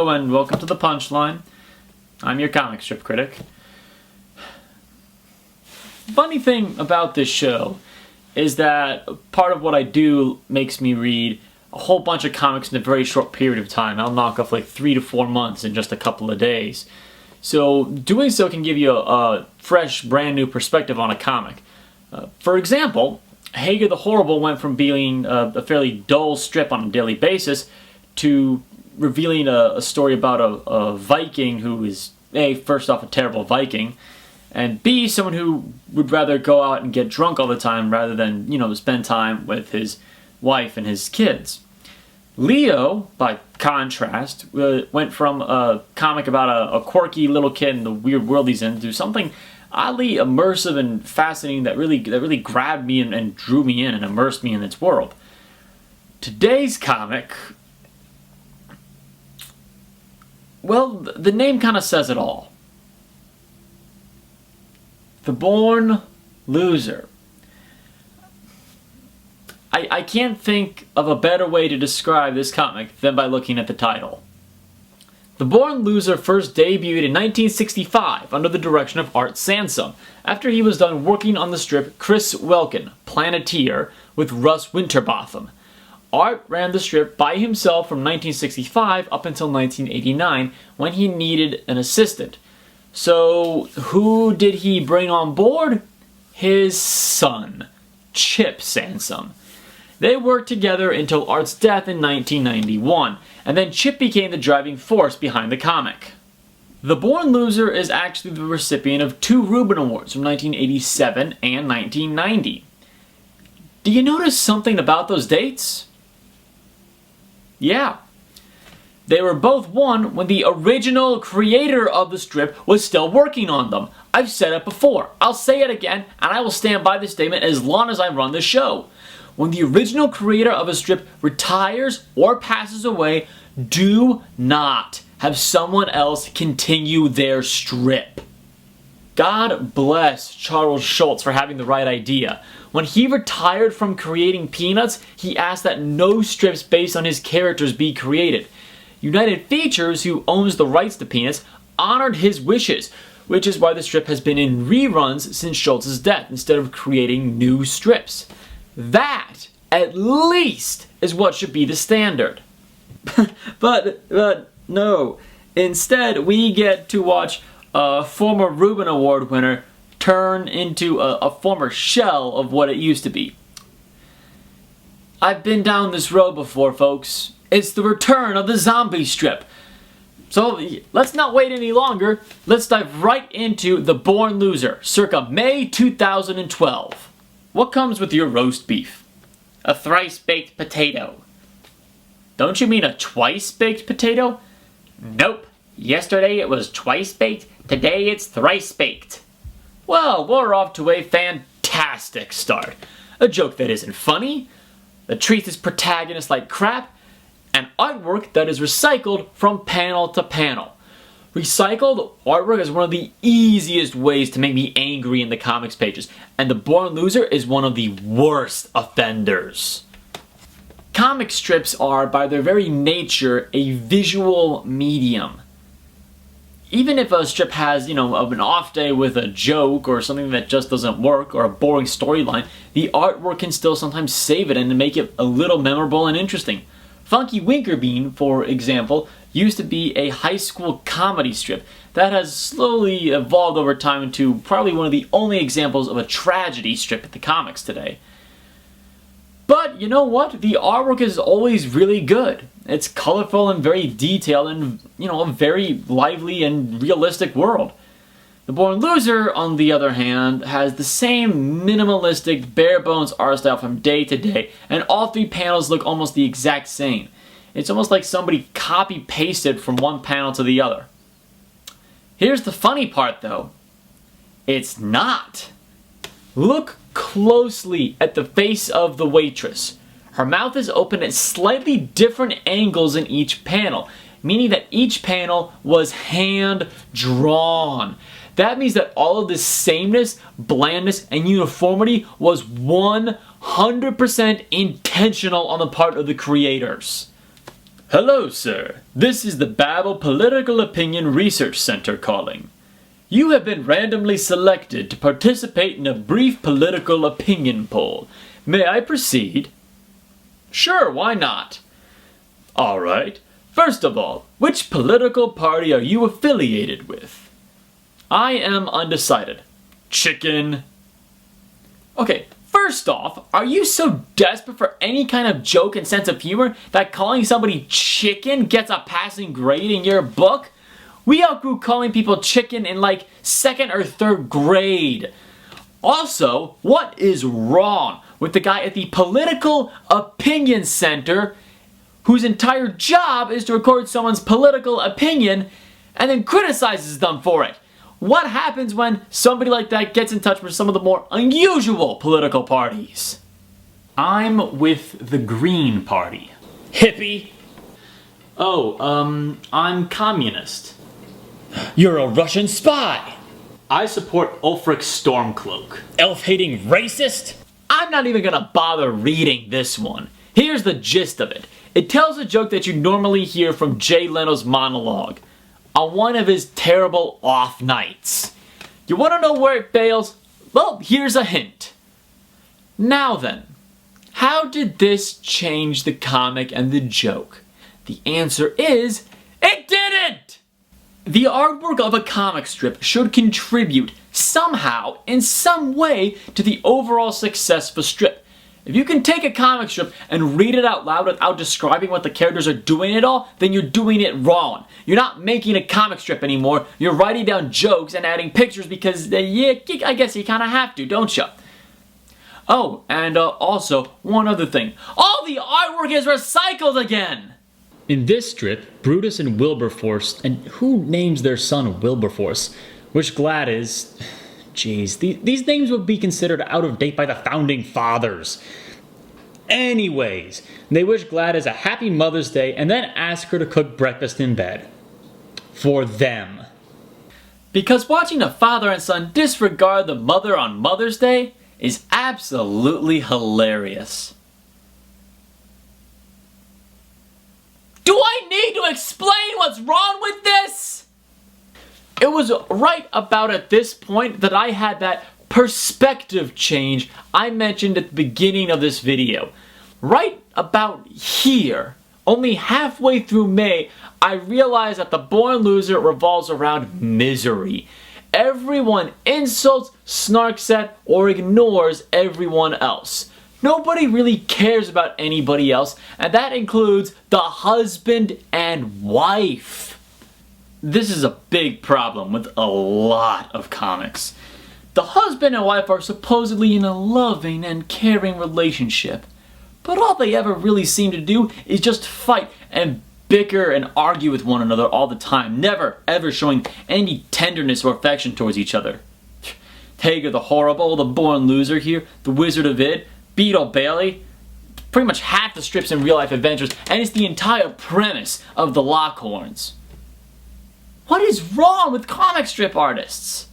Hello and welcome to the Punchline. I'm your comic strip critic. Funny thing about this show is that part of what I do makes me read a whole bunch of comics in a very short period of time. I'll knock off like 3 to 4 months in just a couple of days. So doing so can give you a fresh, brand new perspective on a comic. For example, Hager the Horrible went from being a fairly dull strip on a daily basis to revealing a story about a Viking who is, A, first off, a terrible Viking, and B, someone who would rather go out and get drunk all the time rather than, spend time with his wife and his kids. Leo, by contrast, went from a comic about a quirky little kid and the weird world he's in to something oddly immersive and fascinating that really grabbed me and drew me in and immersed me in its world. Today's comic, well, the name kind of says it all. The Born Loser. I can't think of a better way to describe this comic than by looking at the title. The Born Loser first debuted in 1965 under the direction of Art Sansom, after he was done working on the strip Chris Welkin, Planeteer, with Russ Winterbotham. Art ran the strip by himself from 1965 up until 1989 when he needed an assistant. So who did he bring on board? His son, Chip Sansom. They worked together until Art's death in 1991, and then Chip became the driving force behind the comic. The Born Loser is actually the recipient of 2 Reuben Awards from 1987 and 1990. Do you notice something about those dates? Yeah. They were both won when the original creator of the strip was still working on them. I've said it before. I'll say it again, and I will stand by this statement as long as I run the show. When the original creator of a strip retires or passes away, do not have someone else continue their strip. God bless Charles Schulz for having the right idea. When he retired from creating Peanuts, he asked that no strips based on his characters be created. United Features, who owns the rights to Peanuts, honored his wishes, which is why the strip has been in reruns since Schultz's death instead of creating new strips. That, at least, is what should be the standard. but no. Instead, we get to watch a former Reuben Award winner turn into a former shell of what it used to be. I've been down this road before, folks. It's the return of the zombie strip. So let's not wait any longer. Let's dive right into The Born Loser, circa May 2012. What comes with your roast beef? A thrice-baked potato. Don't you mean a twice-baked potato? Nope. Yesterday it was twice-baked, today it's thrice-baked. Well, we're off to a fantastic start. A joke that isn't funny, that treats its protagonist like crap, and artwork that is recycled from panel to panel. Recycled artwork is one of the easiest ways to make me angry in the comics pages, and The Born Loser is one of the worst offenders. Comic strips are, by their very nature, a visual medium. Even if a strip has, an off day with a joke or something that just doesn't work or a boring storyline, the artwork can still sometimes save it and make it a little memorable and interesting. Funky Winkerbean, for example, used to be a high school comedy strip that has slowly evolved over time into probably one of the only examples of a tragedy strip in the comics today. But you know what? The artwork is always really good. It's colorful and very detailed and, a very lively and realistic world. The Born Loser, on the other hand, has the same minimalistic, bare-bones art style from day to day, and all 3 panels look almost the exact same. It's almost like somebody copy-pasted from one panel to the other. Here's the funny part, though. It's not. Look closely at the face of the waitress. Her mouth is open at slightly different angles in each panel, meaning that each panel was hand-drawn. That means that all of this sameness, blandness, and uniformity was 100% intentional on the part of the creators. Hello, sir. This is the Babel Political Opinion Research Center calling. You have been randomly selected to participate in a brief political opinion poll. May I proceed? Sure, why not? All right. First of all, which political party are you affiliated with? I am undecided. Chicken. Okay, first off, are you so desperate for any kind of joke and sense of humor that calling somebody chicken gets a passing grade in your book? We outgrew calling people chicken in like 2nd or 3rd grade. Also, what is wrong with the guy at the Political Opinion Center whose entire job is to record someone's political opinion and then criticizes them for it? What happens when somebody like that gets in touch with some of the more unusual political parties? I'm with the Green Party. Hippie. Oh, I'm communist. You're a Russian spy. I support Ulfric Stormcloak. Elf-hating racist? I'm not even gonna bother reading this one. Here's the gist of it. It tells a joke that you normally hear from Jay Leno's monologue on one of his terrible off nights. You wanna know where it fails? Well, here's a hint. Now then, how did this change the comic and the joke? The answer is, it didn't! The artwork of a comic strip should contribute somehow, in some way, to the overall success of a strip. If you can take a comic strip and read it out loud without describing what the characters are doing at all, then you're doing it wrong. You're not making a comic strip anymore. You're writing down jokes and adding pictures because, yeah, I guess you kind of have to, don't you? Oh, and also, one other thing. All the artwork is recycled again! In this strip, Brutus and Wilberforce, and who names their son Wilberforce? Which glad is... Jeez, these names would be considered out of date by the Founding Fathers. Anyways, they wish Gladys a happy Mother's Day and then ask her to cook breakfast in bed. For them. Because watching a father and son disregard the mother on Mother's Day is absolutely hilarious. Do I need to explain what's wrong with this? It was right about at this point that I had that perspective change I mentioned at the beginning of this video. Right about here, only halfway through May, I realized that the Born Loser revolves around misery. Everyone insults, snarks at, or ignores everyone else. Nobody really cares about anybody else, and that includes the husband and wife. This is a big problem with a lot of comics. The husband and wife are supposedly in a loving and caring relationship, but all they ever really seem to do is just fight and bicker and argue with one another all the time, never ever showing any tenderness or affection towards each other. Hager the Horrible, the Born Loser here, the Wizard of Id, Beetle Bailey, pretty much half the strips in Real Life Adventures, and it's the entire premise of the Lockhorns. What is wrong with comic strip artists?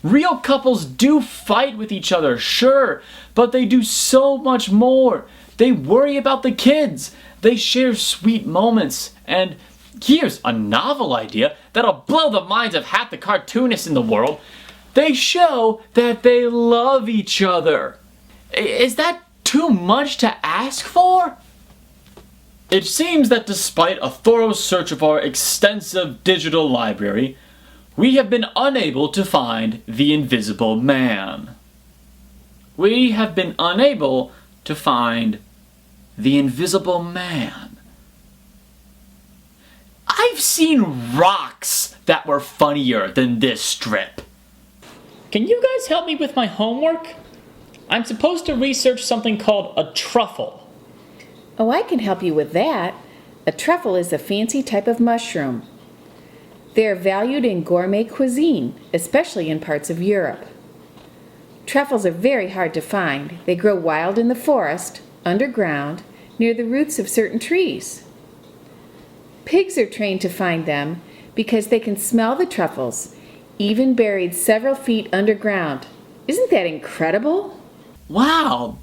Real couples do fight with each other, sure, but they do so much more. They worry about the kids, they share sweet moments, and here's a novel idea that'll blow the minds of half the cartoonists in the world. They show that they love each other. Is that too much to ask for? It seems that despite a thorough search of our extensive digital library, we have been unable to find the Invisible Man. We have been unable to find the Invisible Man. I've seen rocks that were funnier than this strip. Can you guys help me with my homework? I'm supposed to research something called a truffle. Oh, I can help you with that. A truffle is a fancy type of mushroom. They are valued in gourmet cuisine, especially in parts of Europe. Truffles are very hard to find. They grow wild in the forest, underground, near the roots of certain trees. Pigs are trained to find them because they can smell the truffles, even buried several feet underground. Isn't that incredible? Wow,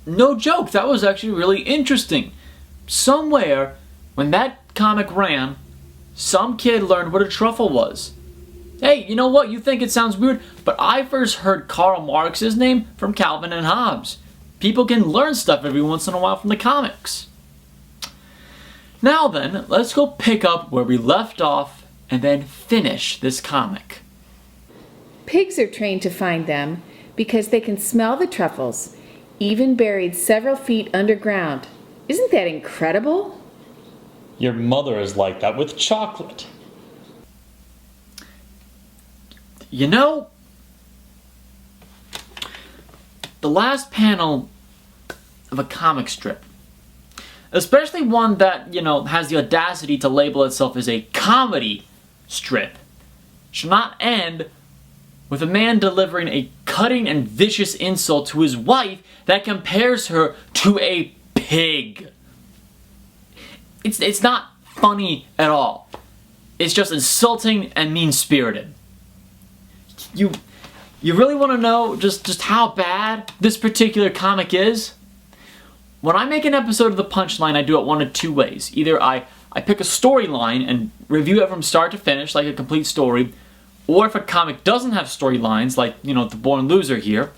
no joke, that was actually really interesting. Somewhere, when that comic ran, some kid learned what a truffle was. Hey, you know what? You think it sounds weird, but I first heard Karl Marx's name from Calvin and Hobbes. People can learn stuff every once in a while from the comics. Now then, let's go pick up where we left off and then finish this comic. Pigs are trained to find them because they can smell the truffles, even buried several feet underground. Isn't that incredible? Your mother is like that with chocolate. You know, the last panel of a comic strip, especially one that, has the audacity to label itself as a comedy strip, should not end with a man delivering a cutting and vicious insult to his wife that compares her to a pig. It's not funny at all. It's just insulting and mean-spirited. You really want to know just how bad this particular comic is? When I make an episode of the Punchline, I do it one of two ways. Either I pick a storyline and review it from start to finish, like a complete story, or if a comic doesn't have storylines, like, The Born Loser here,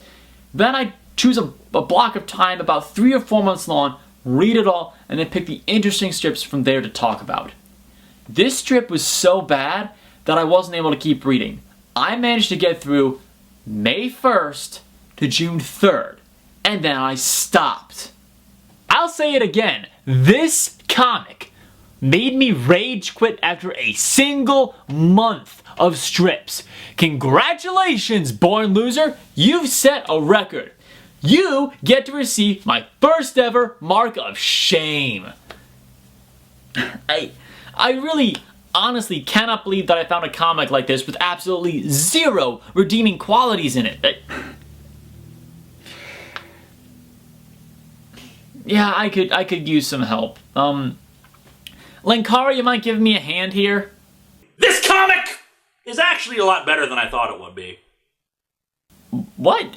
then I choose a block of time about 3 or 4 months long, read it all, and then pick the interesting strips from there to talk about. This strip was so bad that I wasn't able to keep reading. I managed to get through May 1st to June 3rd, and then I stopped. I'll say it again, this comic made me rage quit after a single month of strips. Congratulations, Born Loser, you've set a record. You get to receive my first ever mark of shame. I really honestly cannot believe that I found a comic like this with absolutely zero redeeming qualities in it. Yeah, I could use some help. Linkara, you might give me a hand here? This comic is actually a lot better than I thought it would be. What?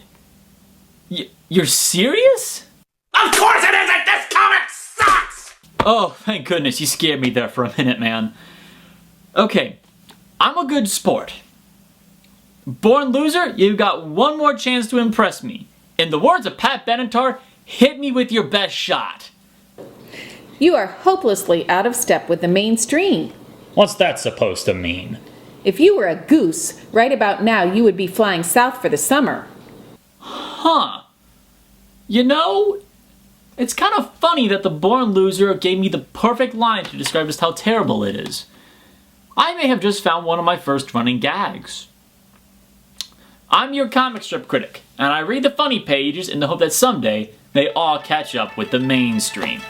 You're serious? Of course it isn't! This comic sucks! Oh, thank goodness, you scared me there for a minute, man. Okay, I'm a good sport. Born Loser, you've got one more chance to impress me. In the words of Pat Benatar, hit me with your best shot. You are hopelessly out of step with the mainstream. What's that supposed to mean? If you were a goose, right about now you would be flying south for the summer. Huh. It's kind of funny that the Born Loser gave me the perfect line to describe just how terrible it is. I may have just found one of my first running gags. I'm your comic strip critic, and I read the funny pages in the hope that someday they all catch up with the mainstream.